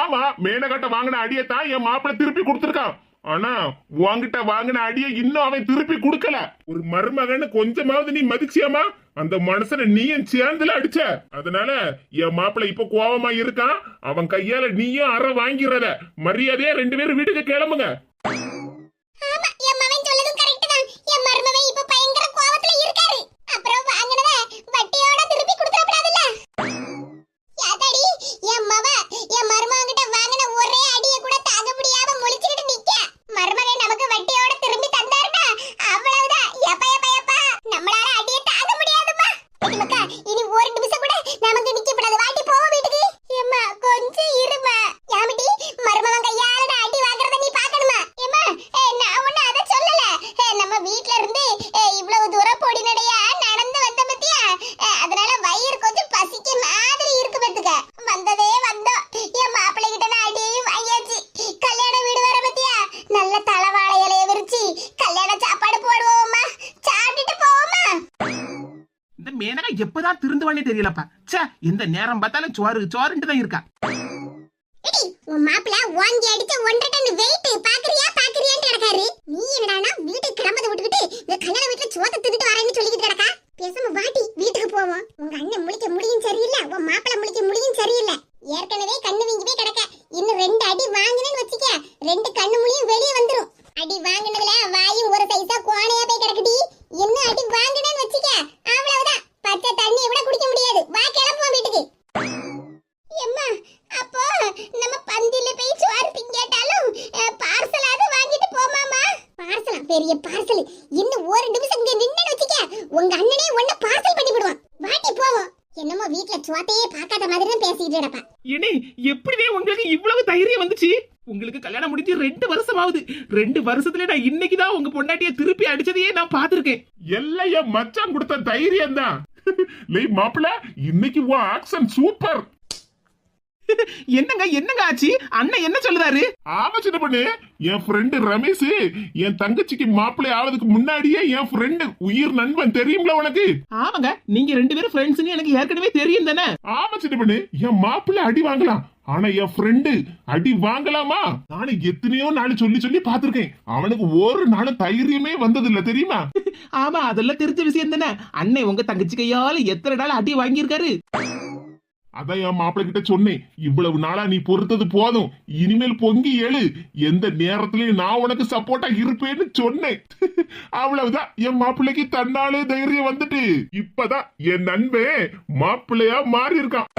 ஆமா, மேனகாட்ட வாங்கின அடியத்தான் என் மாப்பிள்ளை திருப்பி கொடுத்திருக்கான். ஆனா உன்கிட்ட வாங்கின அடிய இன்னும் அவன் திருப்பி கொடுக்கல. ஒரு மருமகன்னு கொஞ்சமாவது நீ மதிச்சியாமா? அந்த மனுஷனை நீயும் சேர்ந்துல அடிச்ச. அதனால என் மாப்பிள்ளை இப்ப கோபமா இருக்கான். அவன் கையால நீயும் அறை வாங்கிறத. மரியாதையா ரெண்டு பேரும் வீட்டுக்கு கிளம்புங்க. எப்பதான் திருந்துவானே தெரியலப்பா. எந்த நேரம் பார்த்தாலும் சோறு சோறுன்னு தான் இருக்கா. உன் மாப்பிள்ள வாங்கி அடிச்ச 1.5 டன் வெயிட் பாக்குறியா பாக்குறியான்னு கிடக்காரு. நீ என்னடானா வீட்டுக்கு கிளம்பத விட்டுக்கிட்டு இந்த கல்யாண வீட்டுல சோத்த தின்னுட்டு வரேன்னு சொல்லிக்கிட்டு கிடக்கா. பேசாம வாட்டி வீட்டுக்கு போவோம். உங்க அண்ணன் முழிக்க முடியும் சரியில்லை, உன் மாப்பிள்ள முழிக்க முடியும் சரியில்லை. ஏற்கனவே கண்ணு வீங்கிவே கிடக்க. இன்னும் 2 அடி வாங்கினேன்னு வச்சுக்க 2 கண்ணு முழியும் வெளியே வந்துரும். அடி வாங்கினதுல வாயும் ஒரு சைஸா கோணையா போய் கிடக்குடி. இன்னும் அடி வாங்கினேன்னு வச்சுக்க அவ்வளவுதான். பச்சை தண்ணியை விட குடிக்க முடியாது. வா கிளம்புவோம் வீட்டுக்கு. எம்மா, அப்போ நம்ம பந்தில போய் சோறு திங்கட்டாலும் பார்சலாவது வாங்கிட்டு போமாமா. பார்சலா? பெரிய பார்சல். இன்னும் ஒரு நிமிஷம் இங்க நின்னு வச்சுக்க உங்க அண்ணனே உன்னை பார்சல் பண்ணி விடுவான். வாட்டி போவோம். என்னமோ வீட்ல சோத்தையே பார்க்காத மாதிரி தான் பேசிக்கிட்டு இருப்பா. ஏனே எப்படிவே உங்களுக்கு இவ்வளவு தைரியம் வந்துச்சு? உங்களுக்கு கல்யாணம் முடிஞ்சு 2 வருஷம் ஆகுது. 2 வருஷத்துல நான் இன்னைக்குதான் உங்க பொண்டாட்டிய திருப்பி அடிச்சதையே நான் பாத்திருக்கேன். எல்லாம் என் மச்சான் கொடுத்த தைரியம் தான். மாப்பிள்ள இன்னைக்கு உன் ஆக்சன் சூப்பர். என்னங்க என்னங்க ஆச்சு? அண்ணன் என்ன சொல்லுறாரு? ஆமா சின்ன பொண்ணு, என் ஃப்ரெண்டு ரமேஷ் என் தங்கச்சிக்கு மாப்பிள்ளை ஆவதுக்கு முன்னாடியே என் ஃப்ரெண்டு உயிர் நண்பன் தெரியும்ல உனக்கு? ஆமாங்க, நீங்க 2 பேரும் ஃப்ரெண்ட்ஸ்னு எனக்கு ஏற்கனவே தெரியும் தானே. ஆமா சின்ன பொண்ணு, என் மாப்பிள்ளை அடி வாங்கலாம், ஆனா என் ஃப்ரெண்டு அடி வாங்கலாமா? நானும் எத்தனையோ நாள் சொல்லி சொல்லி பாத்திருக்கேன். அவனுக்கு ஒரு நாள் தைரியமே வந்தது இல்ல தெரியுமா? ஆமா, அதெல்லாம் தெரிஞ்ச விஷயம் தானே. அண்ணன் உங்க தங்கச்சி கையால எத்தனை நாள் அடி வாங்கியிருக்காரு. அதான் என் மாப்பிள்ளை கிட்ட சொன்னேன், இவ்வளவு நாளா நீ பொறுத்தது போதும், இனிமேல் பொங்கி எழு, எந்த நேரத்திலயும் நான் உனக்கு சப்போர்ட்டா இருப்பேன்னு சொன்னேன். அவ்வளவுதான், என் மாப்பிள்ளைக்கு தன்னாலே தைரியம் வந்துட்டு இப்பதான் என் நண்பன் மாப்பிள்ளையா மாறி இருக்கான்.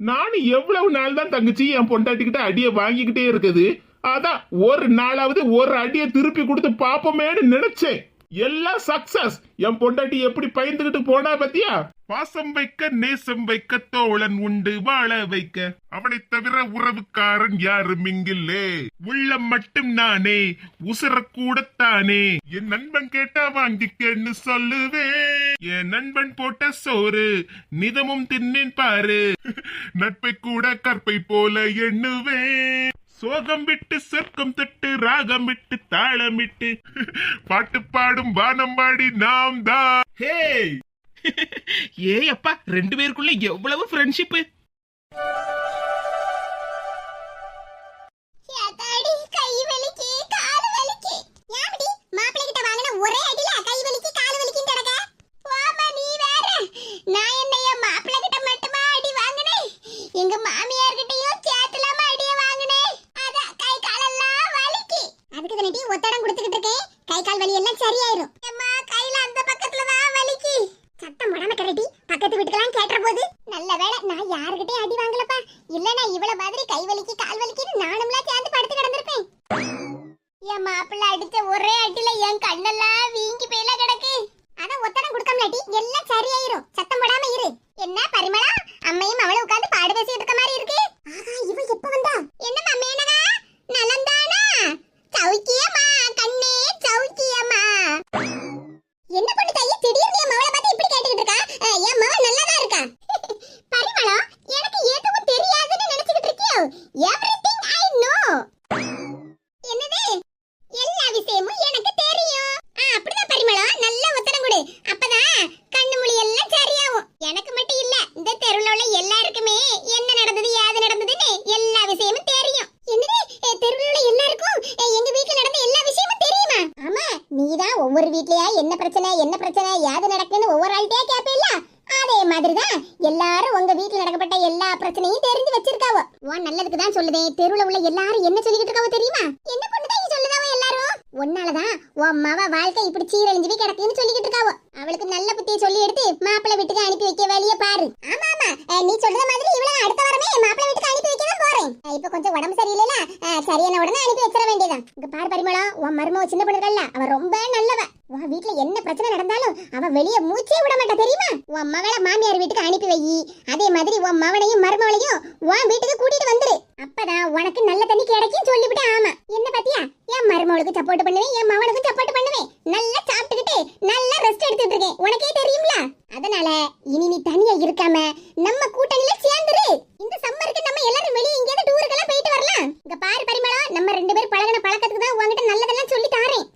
நானும் எவ்வளவு நாள் தான் தங்கச்சி என் பொண்டாட்டிக்கிட்ட அடிய வாங்கிக்கிட்டே இருக்குது. அதான் ஒரு நாளாவது ஒரு அடிய திருப்பி கொடுத்து பாப்போமேன்னு நினைச்சேன். எல்லாம் சக்சஸ். என் பொண்டாட்டி எப்படி பயந்துகிட்டு போனா பத்தியா? பாசம் வைக்க நேசம் வைக்க தோழன் உண்டு வாழ வைக்க, அவனை தவிர உறவுக்காரன் யாரும் இங்கில்லே, உள்ளம் மட்டும் நானே உசரக்கூடத்தானே, என் நண்பன் கேட்டா வாங்கிக்கன்னு சொல்லுவேன், என் நண்பன் போட்ட சோறு நிதமும் தின்னேன் பாரு, நட்பை கூட கற்பை போல எண்ணுவேன், சோகம் விட்டு சொர்க்கம் தொட்டு ராகம் விட்டு தாளமிட்டு பாட்டு பாடும் வானம் பாடி நாம் தான். ஹே ஏய் அப்பா, 2 பேருக்குள்ள எவ்வளவு ஃப்ரெண்ட்ஷிப். ஏத்தாடி, கை வலிக்கு, கால் வலிக்கு. ஏன்டி மாப்பிள்ளை கிட்ட வாங்கின ஒரே அடியில கை வலிக்கு, கால் வலிக்குன்னு கிடக்க? போம்மா நீ வேற. நான் என்ன என் மாப்பிள்ளை கிட்ட மட்டுமா அடி வாங்கினேன்? எங்க மாமியார் கிட்டயும் சேத்துலாம அடிய வாங்கினேன். அதான் கை காலெல்லாம் வலிக்கு. அதுக்கு தானடி ஒத்தடம் கொடுத்துக்கிட்டு இருக்கேன். கை கால் வலி எல்லாம் சரியாயிரும். அம்மா கையில அந்த பக்கத்துல தான் வலிக்கு. சத்தம் போடாம கரடி, பக்கத்து வீட்டுக்கெல்லாம் கேட்டுற போது. நல்ல வேளை நான் யாருகிட்டயும் அடி வாங்கலப்பா. இல்லனா இவள மாதிரி கை வலிக்கு கால் வலிக்குன்னு நானும்லாம் சேர்ந்து படுத்து கிடந்திருப்பேன். என் மாப்பிள்ளை அடிச்ச ஒரே அடியில என் கண்ணெல்லாம் வீங்கி போயில கிடக்கு. அதான் ஒத்தடம் கொடுக்காமலாட்டி எல்லாம் சரியாயிரும். சத்தம் போடாம இரு. என்ன பரிமளா, அம்மையும் அவளை உட்கார்ந்து பாடு பேசிட்டு இருக்க மாதிரி இருக்கு. ஆஹா, இவ எப்ப வந்தா? என்ன மேனகா, நலந்தானா? சௌக்கியமா கண்ணே, சௌக்கியமா? என்ன பண்ணு தாயி, திடீர்னு என் மவளை பார்த்து இப்படி கேட்டுக்கிட்டு இருக்கா? என் மவ நல்லாதான் இருக்கா. பரிமளா, எனக்கு எதுவும் தெரியாதுன்னு நினைச்சுக்கிட்டு இருக்கியோ? Everything I know. என்னது? எல்லா விஷயமும் எனக்கு தெரியும். அப்படிதான் பரிமளா, நல்ல உத்தரம் கொடு. அப்பதான் கண்ணு மொழி எல்லாம் சரியாகும். எனக்கு மட்டும் இல்ல, இந்த தெருவுல உள்ள எல்லாருக்குமே என்ன நடந்தது ஏது நடந்ததுன்னு எல்லா விஷயமும் தெரியும். என்னது? தெருவுல உள்ள எல்லாருக்கும் எங்க வீட்ல நடந்த எல்லா விஷயமும் தெரியுமா? ஆமா, நீதான் ஒவ்வொரு வீட்லயா என்ன பிரச்சனை ஏது நடக்குன்னு ஒவ்வொரு ஆள்கிட்டயா கேப்பேல்ல. அதே மாதிரிதான் எல்லாரும் உங்க வீட்ல நடக்கப்பட்ட எல்லா பிரச்சனையும் தெரிஞ்சு வச்சிருக்காவோ. உன் நல்லதுக்கு தான் சொல்லுதேன். தெருவுல உள்ள எல்லாரும் என்ன சொல்லிக்கிட்டு இருக்காவோ தெரியுமா? என்ன பொண்ணுதான் சொல்லுதாவோ எல்லாரும்? உன்னாலதான் உன் மவ வாழ்க்கை இப்படி சீரழிஞ்சு கிடக்குன்னு சொல்லிக்கிட்டு இருக்காவோ. அவளுக்கு நல்ல புத்தியை சொல்லி எடுத்து மாப்பிள்ளை வீட்டுக்கு அனுப்பி வைக்க வேலைய பாரு. ஆமா ஆமா, நீ சொல்ற மாதிரி இவ்வளவு அடுத்த வாரமே மாப்பிள்ளை வீட்டுக்கு அனுப்பி வைக்க தான் போறேன். இப்ப கொஞ்சம் உடம்பு சரியில்லைல, சரியான உடனே அனுப்பி வச்சிட வேண்டியதான். இங்க பாரு பரிமளா, உன் மருமவ சின்ன பொண்ணுகள்ல அவ ரொம்ப நல்லவ. உன் வீட்டுல என்ன பிரச்சனை நடந்தாலும் அவ வெளிய மூச்சே விட மாட்டா தெரியுமா? உன் மவளை மாமியார் வீட்டுக்கு அனுப்பி வை. அதே மாதிரி உன் மவனையும் மருமவளையும் உன் வீட்டுக்கு கூட்டிட்டு வந்துரு. அப்பதான் உனக்கு நல்ல தண்ணி கிடைக்கும் சொல்லிவிட்டு. ஆமா, என்ன பாத்தியா, என் மருமவளுக்கு சப்போர்ட் பண்ணுவேன், என் மவனுக்கு சப்போர்ட் பண்ணுவேன். நல்லா சாப்பிட்டுக்கிட்டு நல்லா ரெஸ்ட் எடுத்துட்டு இருக்கேன், உனக்கே தெரியும்ல. அதனால இனி நீ தனியா இருக்காம நம்ம கூட்டணியில சேர்ந்துரு. இந்த சம்மருக்கு நம்ம எல்லாரும் வெளிய எங்கேயாவது டூருக்கெல்லாம் போயிட்டு வரலாம். இங்க பாரு பரிமளா, நம்ம 2 பேரும் பழகின பழக்கத்துக்கு தான் உன்கிட்ட நல்லதெல்லாம் சொல்லி தாரேன்.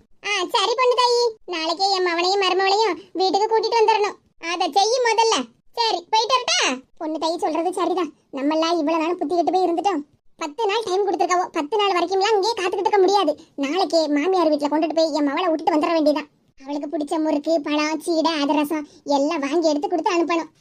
சரி பொண்ணு தாயி, நாளைக்கே என் மவனையும் மருமவளையும் வீட்டுக்கு கூட்டிட்டு வந்துடணும். அத செய்ய முதல்ல. சரி போயிட்டு வரட்டா? பொண்ணு தாயி சொல்றது சரிதான். நம்ம எல்லாம் இவ்வளவு நாள் புத்தி கட்டு போய் இருந்துட்டோம். 10 நாள் டைம் கொடுத்துருக்காவோ. 10 நாள் வரைக்கும்லாம் இங்கே காத்துக்கிட்டு இருக்க முடியாது. நாளைக்கே மாமியார் வீட்டுல கொண்டுட்டு போய் என் மவளை விட்டுட்டு வந்துட வேண்டியதான். அவளுக்கு பிடிச்ச முறுக்கு, பழம், சீடை, அதிரசம் எல்லாம் வாங்கி எடுத்து கொடுத்து அனுப்பணும்.